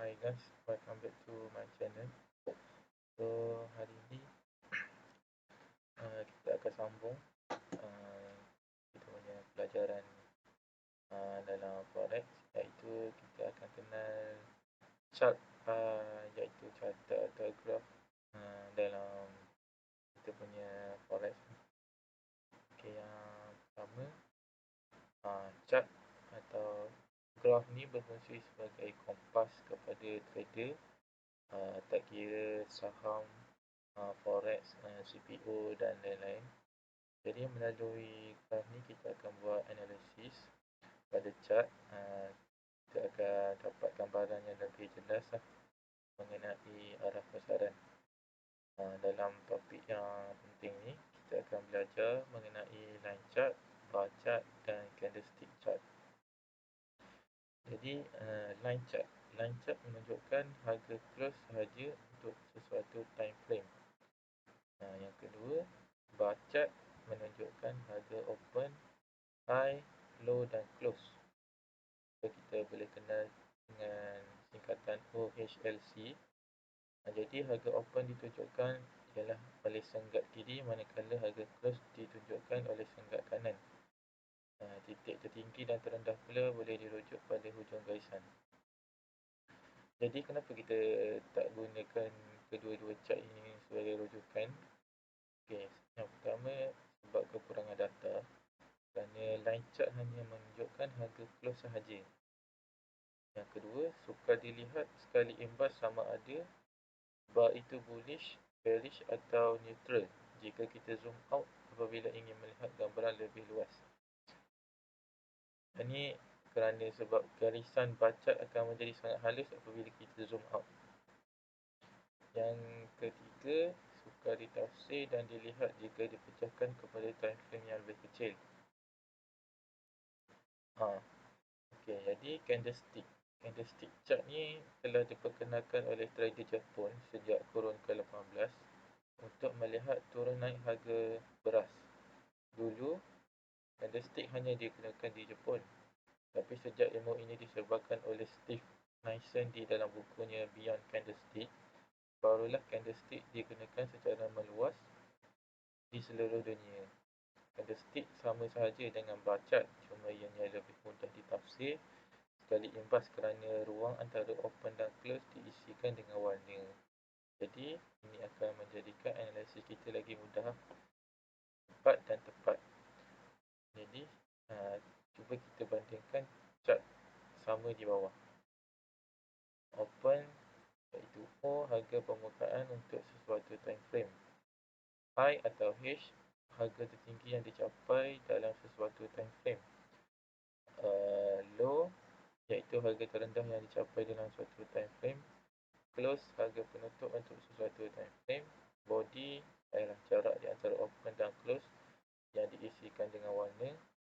Hi guys, welcome back to my channel. So hari ini kita akan sambung kita punya pelajaran dalam forex, iaitu kita akan kenal chart, iaitu carta atau graf dalam kita punya forex. Okay, yang pertama, chart atau graf ni berfungsi sebagai kompas kepada trader, tak kira saham, forex, CPO dan lain-lain. Jadi melalui graf ni kita akan buat analisis pada chart. Kita akan dapat gambaran yang lebih jelas mengenai arah pasaran. Dalam topik yang penting ni, kita akan belajar mengenai line chart, bar chart dan candlestick chart. Jadi line chart menunjukkan harga close sahaja untuk sesuatu time frame. Yang kedua, bar chart menunjukkan harga open, high, low dan close. So, kita boleh kenal dengan singkatan OHLC. Jadi harga open ditunjukkan ialah oleh senggat kiri, manakala harga close ditunjukkan oleh senggat kanan. Titik tertinggi dan terendah pula boleh dirujuk pada hujung garisan. Jadi kenapa kita tak gunakan kedua-dua chart ini sebagai rujukan? Okey, yang pertama sebab kekurangan data, kerana line chart hanya menunjukkan harga close sahaja. Yang kedua, sukar dilihat sekali imbas sama ada bar itu bullish, bearish atau neutral jika kita zoom out apabila ingin melihat gambaran lebih luas. Ini kerana sebab garisan bar chart akan menjadi sangat halus apabila kita zoom out. Yang ketiga, sukar ditafsir dan dilihat jika dipecahkan kepada time frame yang lebih kecil. Okey, jadi candlestick chart ni telah diperkenalkan oleh trader Jepun sejak kurun ke-18 untuk melihat turun naik harga beras. Dulu, candlestick hanya digunakan di Jepun, tapi sejak ilmu ini disebarkan oleh Steve Nissen di dalam bukunya Beyond Candlestick, barulah candlestick digunakan secara meluas di seluruh dunia. Candlestick sama sahaja dengan bar chart, cuma ianya lebih mudah ditafsir sekali imbas kerana ruang antara open dan close diisikan dengan warna. Jadi ini akan menjadikan analisis kita lagi mudah, cepat dan tepat. Jadi cuba kita bandingkan chart sama di bawah. Open iaitu O, harga permukaan untuk sesuatu time frame. High atau H, harga tertinggi yang dicapai dalam sesuatu time frame. Low iaitu harga terendah yang dicapai dalam suatu time frame. Close, harga penutup untuk sesuatu time frame. Body ialah jarak di antara open dan close yang diisikan dengan warna.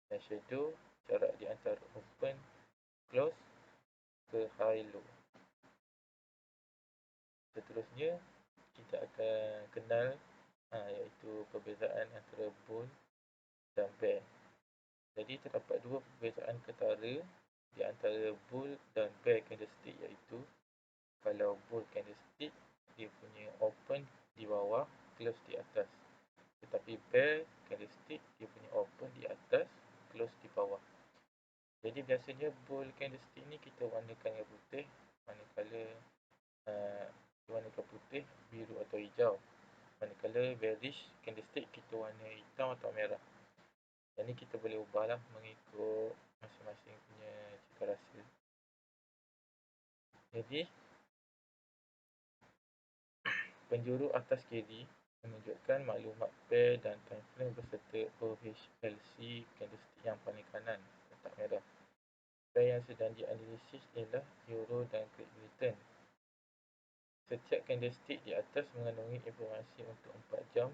Dan shadow, jarak di antara open, close ke high, low. Seterusnya, kita akan kenal iaitu perbezaan antara bull dan bear. Jadi terdapat dua perbezaan ketara di antara bull dan bear candlestick, iaitu kalau bull candlestick dia punya open di bawah, close di atas. Tetapi bear candlestick dia punya open di atas, close di bawah. Jadi biasanya bull candlestick ni kita warnakan yang putih, manakala warnakan putih, biru atau hijau. Manakala bearish candlestick kita warna hitam atau merah. Yang ni kita boleh ubahlah mengikut masing-masing punya cita rasa. Jadi penjuru atas kiri menunjukkan maklumat pair dan time frame berserta OHLC candlestick yang paling kanan, kotak merah. Pair yang sedang dianalisis ialah Euro dan Great Britain. Setiap candlestick di atas mengandungi informasi untuk 4 jam.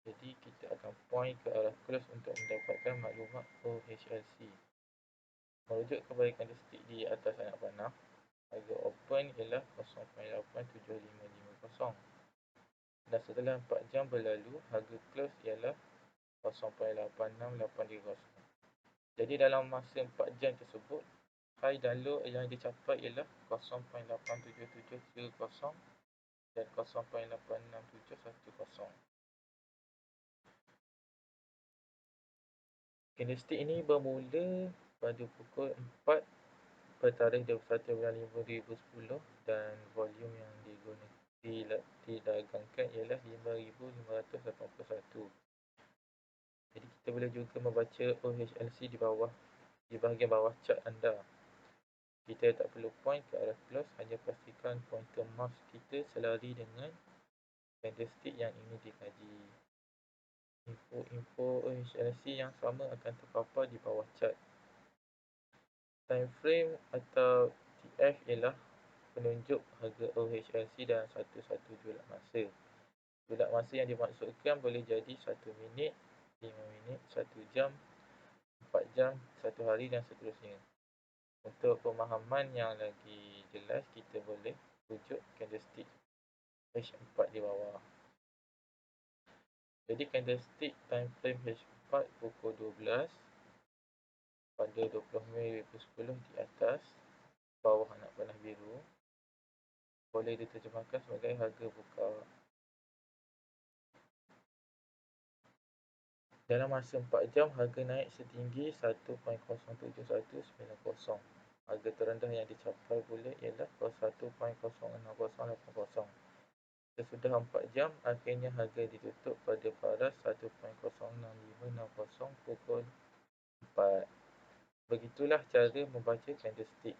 Jadi kita akan point ke arah close untuk mendapatkan maklumat OHLC. Merujuk kepada candlestick di atas anak panah, harga open ialah 0.87550. Dan setelah 4 jam berlalu, harga close ialah 0.86830. Jadi dalam masa 4 jam tersebut, high dan low yang dicapai ialah 0.87730 dan 0.867110. Candlestick ini bermula pada pukul 4 bertarikh 21/5/2010 dan volume yang didagangkan ialah 5,581. Jadi kita boleh juga membaca OHLC di bahagian bawah chart anda. Kita tak perlu point ke arah close, hanya pastikan pointer mouse kita selari dengan candlestick yang ingin dikaji. Info OHLC yang sama akan terpapar di bawah chart. Time frame atau TF ialah penunjuk harga OHLC dalam satu julat masa. Julat masa yang dimaksudkan boleh jadi 1 minit, 5 minit, 1 jam, 4 jam, 1 hari dan seterusnya. Untuk pemahaman yang lagi jelas, kita boleh rujuk candlestick H4 di bawah. Jadi candlestick time frame H4 pukul 12 pada 20 Mei 2010 di atas bawah anak panah biru boleh diterjemahkan sebagai harga buka. Dalam masa 4 jam, harga naik setinggi 1.07190. Harga terendah yang dicapai pula ialah 1.06080. Sesudah 4 jam, akhirnya harga ditutup pada paras 1.06560 pukul 4. Begitulah cara membaca candlestick.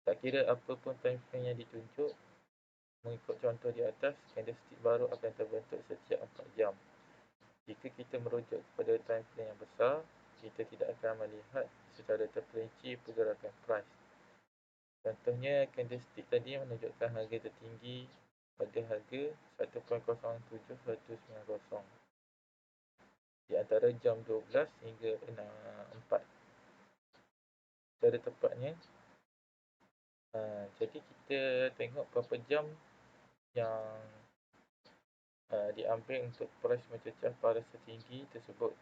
Tak kira apa pun time frame yang ditunjuk, mengikut contoh di atas, candlestick baru akan terbentuk setiap 4 jam. Jika kita merujuk kepada time frame yang besar, kita tidak akan melihat secara terperinci pergerakan price. Contohnya, candlestick tadi menunjukkan harga tertinggi pada harga 1.07190 di antara jam 12 hingga 4. Secara tepatnya, jadi kita tengok berapa jam yang diambil untuk price mencecah paras tertinggi tersebut.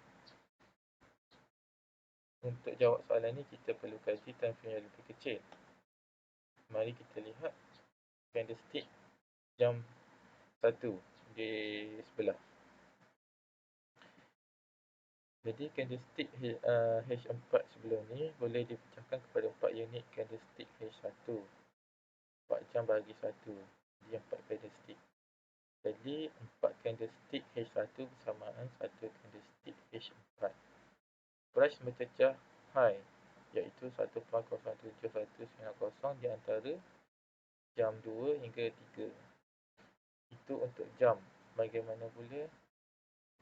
Untuk jawab soalan ini, kita perlu kaji time frame yang lebih kecil. Mari kita lihat candlestick jam 1 di sebelah. Jadi candlestick H4 sebelum ni boleh dipecahkan kepada 4 unit candlestick H1. 4 jam bahagi 1. Jadi 4 candlestick. Jadi 4 candlestick H1 bersamaan 1 candlestick H4. Price mencecah high iaitu 1.07190 di antara jam 2 hingga 3. Itu untuk jam. Bagaimana pula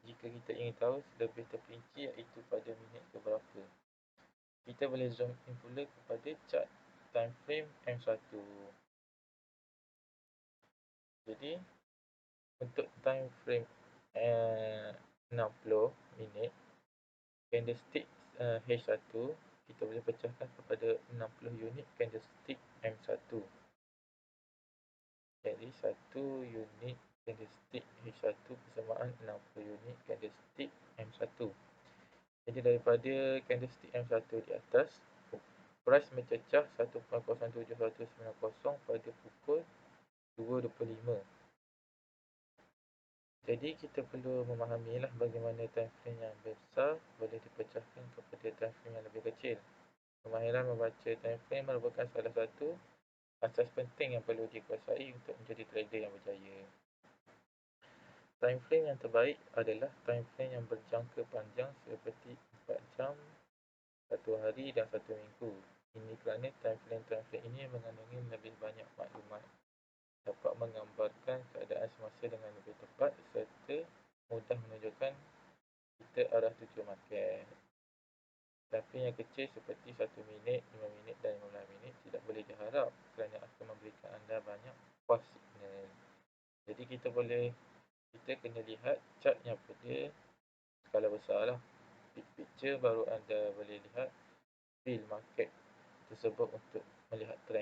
jika kita ingin tahu lebih terperinci iaitu pada minit ke berapa? Kita boleh zoom in pula kepada chart time frame M1. Jadi untuk time frame 60 minit candlestick H1 kita boleh pecahkan kepada 60 unit candlestick M1. Jadi 1 unit candlestick H1 bersamaan 60 unit candlestick M1. Jadi daripada candlestick M1 di atas, price mencecah 1.07190 pada pukul 2.25. Jadi kita perlu memahamilah bagaimana time frame yang besar boleh dipecahkan kepada time frame yang lebih kecil. Kemahiran membaca time frame merupakan salah satu asas penting yang perlu dikuasai untuk menjadi trader yang berjaya. Time frame yang terbaik adalah time frame yang berjangka panjang seperti 4 jam, 1 hari dan 1 minggu. Ini kerana time frame ini mengandungi lebih banyak maklumat, dapat menggambarkan keadaan semasa dengan lebih tepat serta mudah menunjukkan kita arah tuju market. Tapi yang kecil seperti 1 minit, 5 minit dan 15 minit tidak boleh diharap kerana akan memberikan anda banyak false signal. Jadi kita kena lihat chart yang pada skala besar lah. Big picture baru anda boleh lihat feel market tersebut untuk melihat trend.